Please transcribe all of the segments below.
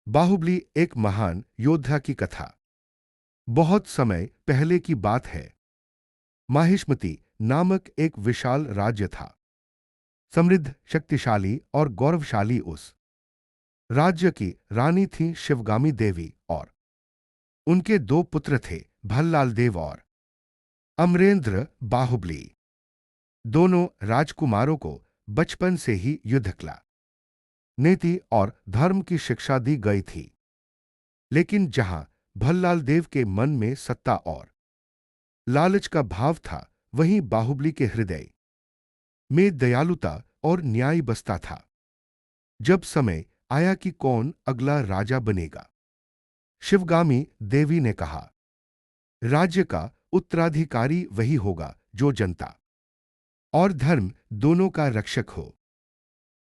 बाहुबली एक महान योद्धा की कथा। बहुत समय पहले की बात है। माहिष्मति नामक एक विशाल राज्य था। समृद्ध, शक्तिशाली और गौरवशाली उस राज्य की रानी थी शिवगामी देवी और उनके दो पुत्र थे, भल्लाल देव और अमरेंद्र बाहुबली। दोनों राजकुमारों को बचपन से ही युद्ध कला, नीति और धर्म की शिक्षा दी गई थी। लेकिन जहां भल्लाल देव के मन में सत्ता और लालच का भाव था, वहीं बाहुबली के हृदय में दयालुता और न्याय बसता था। जब समय आया कि कौन अगला राजा बनेगा, शिवगामी देवी ने कहा, राज्य का उत्तराधिकारी वही होगा जो जनता और धर्म दोनों का रक्षक हो।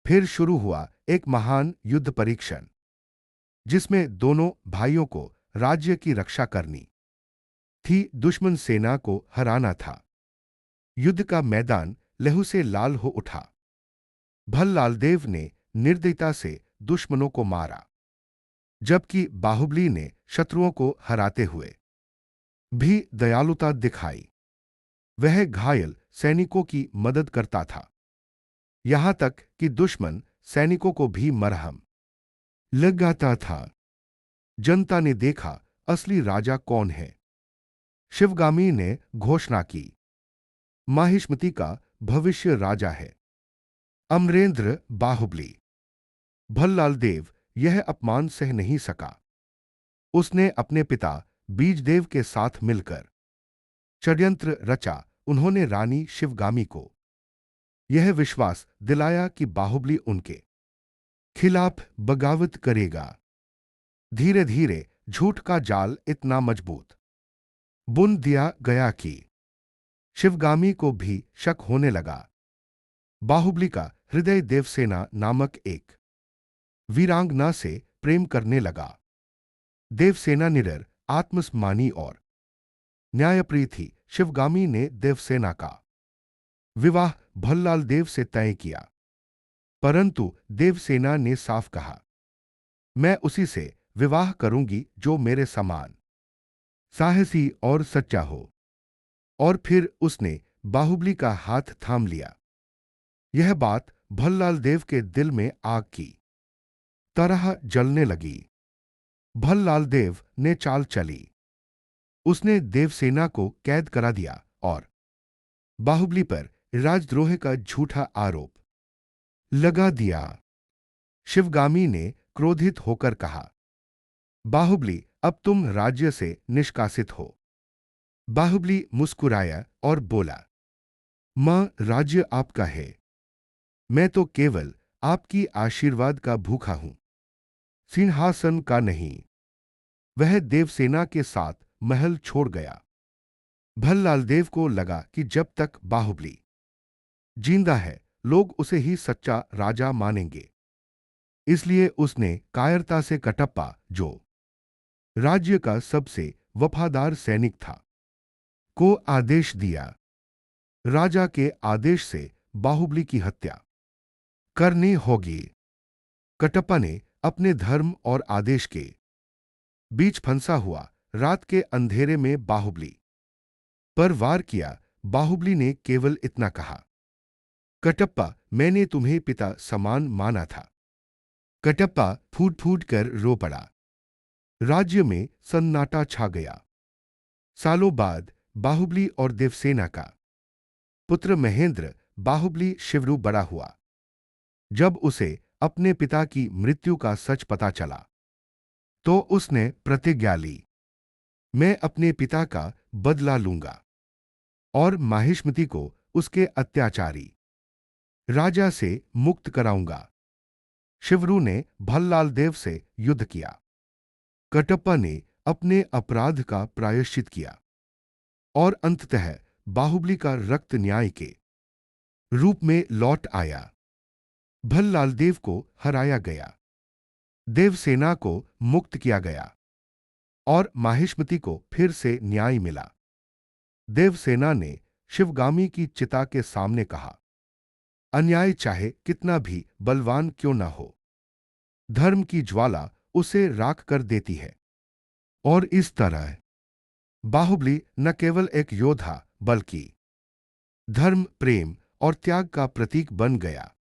फिर शुरू हुआ एक महान युद्ध परीक्षण, जिसमें दोनों भाइयों को राज्य की रक्षा करनी थी, दुश्मन सेना को हराना था। युद्ध का मैदान लहू से लाल हो उठा। भल्लाल देव ने निर्दयता से दुश्मनों को मारा, जबकि बाहुबली ने शत्रुओं को हराते हुए भी दयालुता दिखाई। वह घायल सैनिकों की मदद करता था, यहां तक कि दुश्मन सैनिकों को भी मरहम लगाता था। जनता ने देखा असली राजा कौन है। शिवगामी ने घोषणा की, माहिष्मति का भविष्य राजा है अमरेंद्र बाहुबली। भल्लाल देव यह अपमान सह नहीं सका। उसने अपने पिता बीजदेव के साथ मिलकर षड्यंत्र रचा। उन्होंने रानी शिवगामी को यह विश्वास दिलाया कि बाहुबली उनके खिलाफ बगावत करेगा। धीरे धीरे झूठ का जाल इतना मजबूत बुन दिया गया कि शिवगामी को भी शक होने लगा। बाहुबली का हृदय देवसेना नामक एक वीरांगना से प्रेम करने लगा। देवसेना निडर, आत्मसम्मानी और न्यायप्रिय थी। शिवगामी ने देवसेना का विवाह भल्लाल देव से तय किया, परंतु देवसेना ने साफ कहा, मैं उसी से विवाह करूंगी जो मेरे समान साहसी और सच्चा हो। और फिर उसने बाहुबली का हाथ थाम लिया। यह बात भल्लाल देव के दिल में आग की तरह जलने लगी। भल्लाल देव ने चाल चली। उसने देवसेना को कैद करा दिया और बाहुबली पर राजद्रोह का झूठा आरोप लगा दिया। शिवगामी ने क्रोधित होकर कहा, बाहुबली, अब तुम राज्य से निष्कासित हो। बाहुबली मुस्कुराया और बोला, मां, राज्य आपका है, मैं तो केवल आपकी आशीर्वाद का भूखा हूं, सिंहासन का नहीं। वह देवसेना के साथ महल छोड़ गया। भल्लाल देव को लगा कि जब तक बाहुबली जिंदा है, लोग उसे ही सच्चा राजा मानेंगे। इसलिए उसने कायरता से कटप्पा, जो राज्य का सबसे वफादार सैनिक था, को आदेश दिया। राजा के आदेश से बाहुबली की हत्या करनी होगी। कटप्पा ने अपने धर्म और आदेश के बीच फंसा हुआ रात के अंधेरे में बाहुबली पर वार किया। बाहुबली ने केवल इतना कहा, कटप्पा, मैंने तुम्हें पिता समान माना था। कटप्पा फूट फूट कर रो पड़ा। राज्य में सन्नाटा छा गया। सालों बाद बाहुबली और देवसेना का पुत्र महेंद्र बाहुबली शिवरू बड़ा हुआ। जब उसे अपने पिता की मृत्यु का सच पता चला, तो उसने प्रतिज्ञा ली, मैं अपने पिता का बदला लूंगा और माहिष्मति को उसके अत्याचारी राजा से मुक्त कराऊंगा। शिवरू ने भल्लाल देव से युद्ध किया। कटप्पा ने अपने अपराध का प्रायश्चित किया और अंततः बाहुबली का रक्त न्याय के रूप में लौट आया। भल्लाल देव को हराया गया, देवसेना को मुक्त किया गया और माहिष्मति को फिर से न्याय मिला। देवसेना ने शिवगामी की चिता के सामने कहा, अन्याय चाहे कितना भी बलवान क्यों न हो, धर्म की ज्वाला उसे राख कर देती है। और इस तरह बाहुबली न केवल एक योद्धा बल्कि धर्म, प्रेम और त्याग का प्रतीक बन गया।